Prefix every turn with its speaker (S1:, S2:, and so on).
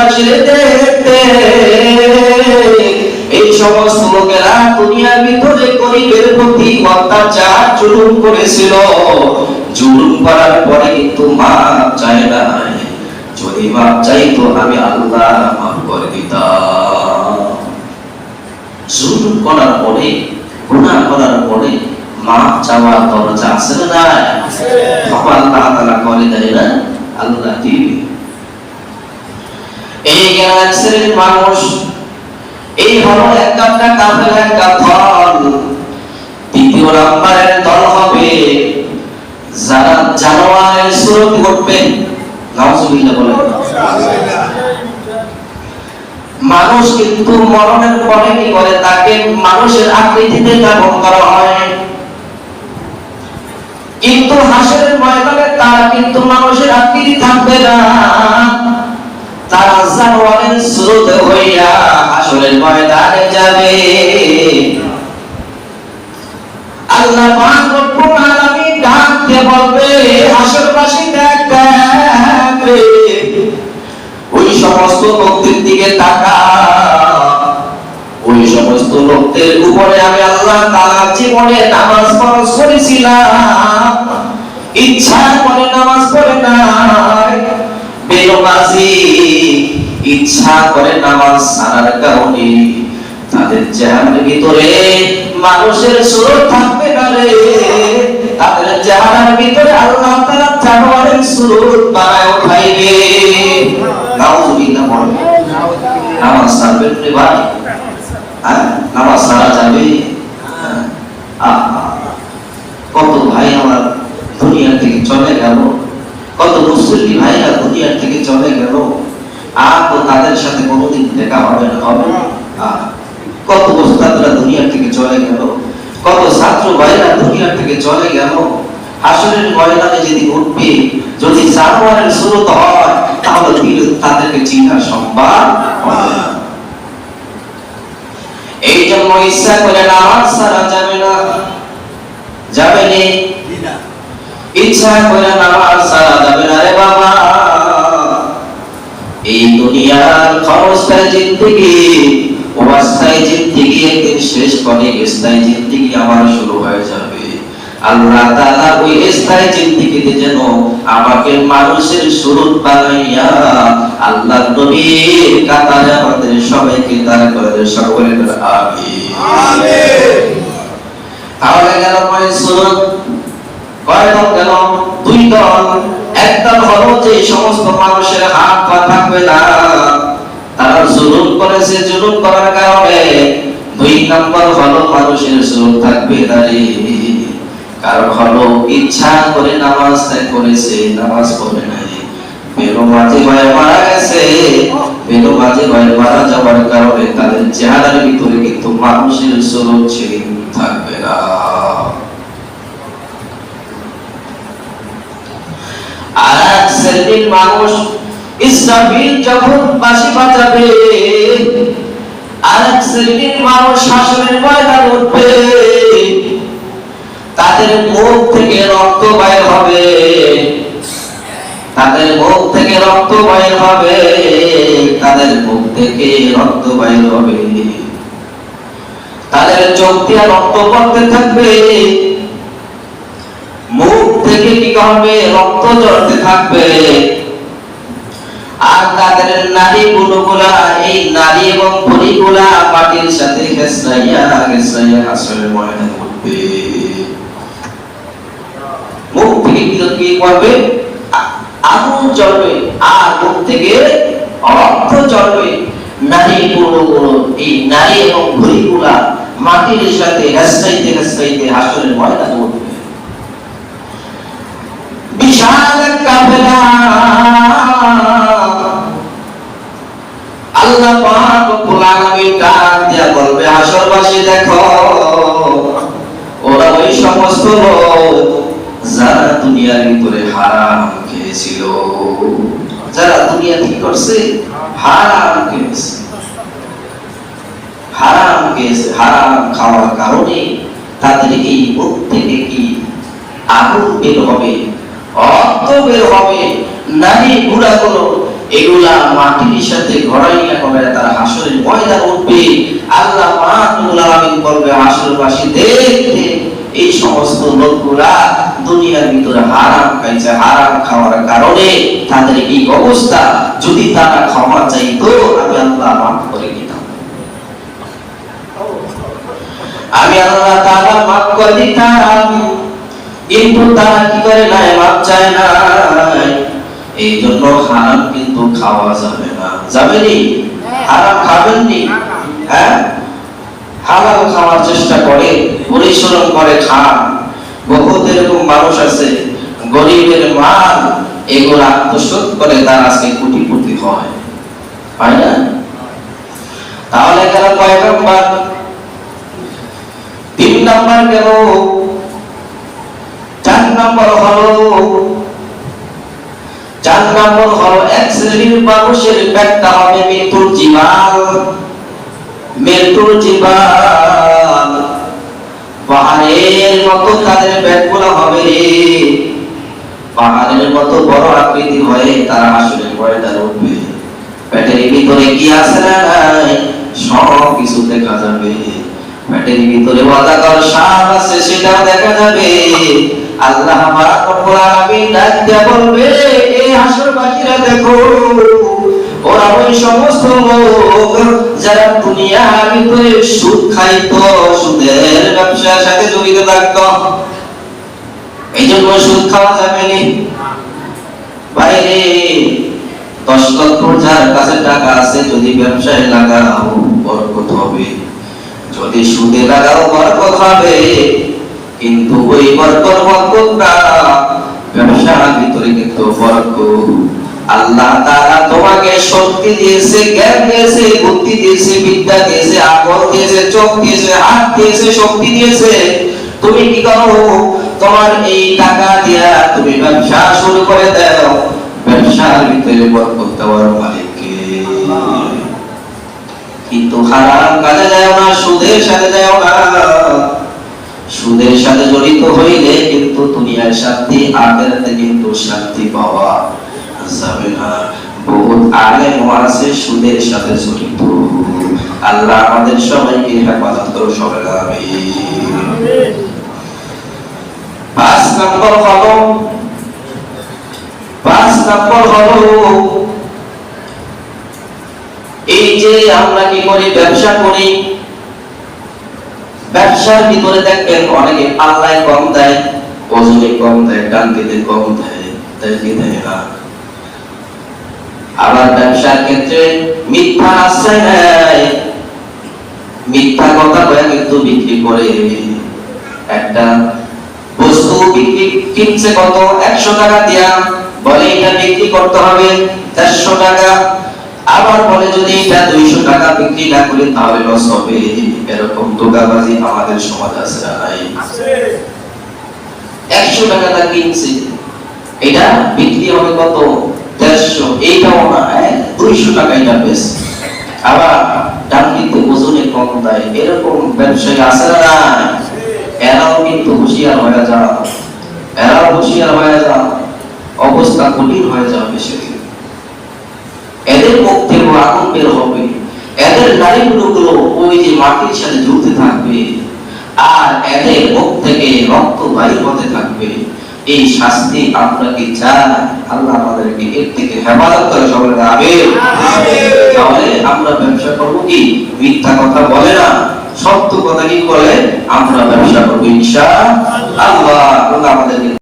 S1: হাসির দেখতে এই সমস্ত লোকেরা দুনিয়ার ভিতরে গরিবের প্রতি অত্যাচার জুলুম করেছিল। জুলুম করার পরে কিন্তু মাপ চায় না, যদি মাপ চাইতো আমি আল্লাহ মাফ করে দিতাম। জুলুম করার পরে, গুনাহ করার পরে মাপ চাওয়ার দরজা আছে না? আছে। আল্লাহ তাআলা করে দেয় না, আল্লাহ দিবে। এই এক শ্রেণীর মানুষ, এই হলো একটা কাফেলা, একটা দল। দ্বিতীয় নাম্বারের দল হবে যারা জানোয়ারের সুরত করবে। নাউজুবিল্লাহ বলেন। মানুষ কিন্তু মরণের পরে কি করে, তাকে মানুষের আকৃতিতে দাফন করা হয়, কিন্তু হাসরের ময়দানে তারা কিন্তু মানুষের আকৃতি থাকবে না, তারা জানোয়ারের সুরত হইয়া হাসরের ময়দানে যাবে। আল্লাহ পাক রব্বুল আলামিন ডাক দিয়ে বলবে, হাসরবাসী দেখ রে, ওই সমস্ত লোকদের দিকে তাকা, ওই সমস্ত লোকদের উপরে আমি আল্লাহ তাআলা জীবনে নামাজ ফরজ করেছিলাম, ইচ্ছা করে নামাজ পড়ে নাই, বেনমাজি ইচ্ছা করে নামাজ ছাড়ার কারণে তাদের চেহারার ভিতরে মানুষের সুরত থাকবে না রে, তাদের চেহারার ভিতরে আল্লাহ তাআলা জানোয়ারের সুরত বানায় উঠাইবে। নাউজুবিল্লাহ বলেন। নামাজ ছাড়বেন রে ভাই? নামাজ ছাড়া যাবে? কত ভাই আমার দুনিয়া থেকে চলে গেল, কত মুসলিম ভাইরা দুনিয়া থেকে চলে গেল, আর তো তাদের সাথে কোনোদিন দেখা হবে না, হবে না। কত ওস্তাদরা দুনিয়া থেকে চলে গেল, কত ছাত্র ভাইরা দুনিয়া থেকে চলে গেল। হাসরের ময়দানে যেদিন উঠবে, যদি জানোয়ারের সুরত হয়, তাহলে তাদেরকে চিন্তা সম্ভব হবে না। এই জন্য ইচ্ছা করে নামাজ ছাড়া যাবে না, যাবে না, ইচ্ছা করে নামাজ ছাড়া যাবে না রে বাবা। এই দুনিয়ার ক্ষণস্থায়ী জিন্দেগি, অস্থায়ী জিন্দেগি একদিন শেষ করে স্থায়ী জিন্দেগি আমার শুরু হয়ে যাবে। আল্লাহ তাআলা ওই স্থায়ী জিন্দেগিতে যেন আমাকে মানুষের সুরত বানাইয়া আল্লাহর নবীর কাতারে আমাদের সবাইকে দাঁড় করে সকলে আমিন আমিন। তাহলে গেল কয় সুরত, কয় দল গেল? দুই দল। একদল হলো যে সমস্ত মানুষের হাত পা থাকবে না, তারা জুলুম করেছে, জুলুম করার কারণে। দুই নম্বর হলো মানুষের সুরত থাকবে না রে, কারণ হলো ইচ্ছা করে নামাজ করেছে, নামাজ পড়ে নাই, বেনমাজি হয়ে মারা গেছে। বেনমাজি হয়ে মারা যাওয়ার কারণে তাদের চেহারার ভিতরে কিন্তু মানুষের সুরত থাকবে না। আর এক শ্রেণীর মানুষ, ইসরাফিল যখন বাঁশি বাজাবে, আর এক শ্রেণীর মানুষ হাসরের ময়দানে উঠবে, তাদের মুখ থেকে রক্ত বাইর হবে, তাদের মুখ থেকে রক্ত বাইর হবে, তাদের মুখ থেকে রক্ত বাইর হবে, তাদের চোখ দিয়ে রক্ত পড়তে থাকবে, মুখ থেকে কি হবে? রক্ত ঝরতে থাকবে। আর তাদের নারী গুলোগুলা, এই নারী এবং ভুঁড়িগুলা মাটির সাথে ঘেঁষাইয়া ঘেঁষাইয়া হাসরের ময়দানে উঠবে। মুখ থেকে কি করবে? আগুন জ্বলবে, আর মুখ থেকে রক্ত জ্বলবে। নারী গুলোগুলো, এই নারী এবং ভুঁড়িগুলা মাটির সাথে ঘেঁষাইতে ঘেঁষাইতে হাসরের ময়দানে উঠবে। বিশাল কাফেলা। আল্লাহ পাক রব্বুল আলামিন ডাক দিয়া বলবে, হাসরবাসী দেখো, ওরা ওই সমস্ত লোক যারা দুনিয়ার ভিতরে হারাম খেয়েছিল, যারা দুনিয়া কি করছে? হারাম খেয়েছে, হারাম খেয়েছে। হারাম খাওয়ার কারণে তাদের এই মুখ থেকে কি আগুন বের হবে, রক্ত বের হবে। নারী বুড়াগুলো এগুলা মাটির সাথে গড়াইয়া করে তারা হাসরের ময়দান উঠবে। আল্লাহ পাক রব্বুল আলামিন বলবে হাসরবাসী দেখতে এই সমস্ত লোকগুলা দুনিয়ার ভিতরে হারাম খাইছে, হারাম খাওয়ার কারণে তাদের এই অবস্থা, যদি তারা ক্ষমা চাইতো আমি আল্লাহ মাফ করে দিতাম, আমি আল্লাহ তাআলা মাফ করে দিতাম। কিন্তু তারা কি করে নাই, মাফ চায় না। এই জন্য হারাম কিন্তু খাওয়া যাবে না। যাবে নি? হারাম খাবেন নি? হ্যাঁ, হালাল খাওয়ার চেষ্টা করে, পরিশ্রম করে খান। বহুত এরকম মানুষ আছে গরিবের মাল এগুলো আত্মসাৎ করে তার আজকে কোটিপতি হয়, হয় না? তাহলে গেল কয় নাম্বার? 3 নাম্বার গেল। 4 নাম্বার হলো এক শ্রেণীর মানুষের পেটটা হবে মৃত্যুর জীবাল। মৃত্যুর জীবাল পাহাড়ের মতো তাদের পেটগুলো হবে রে, পাহাড়ের মতো বড় আকৃতি হয়ে তারা আসলে ময়দানে উঠবে। পেটের ভিতরে কি আছে না নাই সব কিছু দেখা যাবে। পেটের ভিতরে অজাগর সাপ আছে সেটাও দেখা যাবে। আল্লাহ পাক রব্বুল আলামিন ডাক দিয়ে বলবে, এই হাসরবাসীরা দেখো, ওরা ওই সমস্ত লোক যারা দুনিয়ার ভিতরে সুদ খাইতো, সুদের ব্যবসার সাথে জড়িত থাকতো। এই জন্য সুদ খাওয়া যাবে না। বাইরে 10 লক্ষ যার কাছে টাকা আছে, যদি ব্যবসায় লাগাও বরকত হবে, যদি সুদে লাগাও বরকত হবে। কিন্তু ওই বরকতটা ব্যবসার ভিতরে কিন্তু বরকত। আল্লাহ তাআলা তোমাকে শক্তি দিয়েছে, জ্ঞান দিয়েছে, বুদ্ধি দিয়েছে, বিদ্যা দিয়েছে, আকল দিয়েছে, চোখ দিয়েছে, হাত দিয়েছে, শক্তি দিয়েছে। তুমি কি করো? তোমার এই টাকা দিয়া তুমি ব্যবসা শুরু করে দাও। ব্যবসার ভিতরে বরকত দেওয়ার মালিক কে? কিন্তু হারাম কাজে যাও না, সুদের সাথে যাও না। সুদের সাথে জড়িত হইলে কিন্তু দুনিয়ার শান্তি, আখিরাতে কিন্তু শান্তি পাওয়া যাবে না। বহুত আলেম আছে সুদের সাথে জড়িত। আল্লাহ আমাদের সবাইকে হেফাজত করো, সবাই আমিন। 5 নম্বর হলো এই যে আমরা কি করি, ব্যবসা করি। ব্যবসার ভিতরে দেখবেন অনেকে পাল্লায় কম দেয়, ওজনে কম দেয়, টানতে কম দেয়, তাই কি দেয় না। আবার ব্যবসার ক্ষেত্রে মিথ্যা আশ্রয় নেয়, মিথ্যা কথা বলে কিন্তু বিক্রি করে। একটা বস্তু বিক্রি কিনছে কত, 100 টাকা দিয়া, বলে এটা বিক্রি করতে হবে 400 টাকা। আবার বলে যদি এটা 200 টাকা বিক্রি না করি তাহলে লস হবে। এরকম ধোঁকাবাজি আমাদের সমাজ আছে না নাই? 100 টাকা দা কিনছে, এটা বিক্রি হবে কত, 150। এইটাও না, 200 টাকা এটা বেশ। আবার দাম কিন্তু ওজনে কম দেয়। এরকম ব্যবসায়ী আছে না? এরাও কিন্তু হুঁশিয়ার হয়ে যাও, এরাও হুঁশিয়ার হয়ে যাও, অবস্থা কঠিন হয়ে যাবে সেদিন। এদের মুখ থেকে আগুন বের হবে, এদের নারীগুলো ওই যে মাটির সাথে ঝুলতে থাকবে, আর এদের মুখ থেকে রক্ত বাইর হতে থাকবে। এই শাস্তি আমরা কি চাই? আল্লাহ আমাদেরকে এর থেকে হেফাজত করে, সবাই আমিন। তাহলে আমরা ব্যবসা করব কি, মিথ্যা কথা বলে না, সত্য কথা কি বলে আমরা ব্যবসা করব ইনশাআল্লাহ। আল্লাহ আমাদেরকে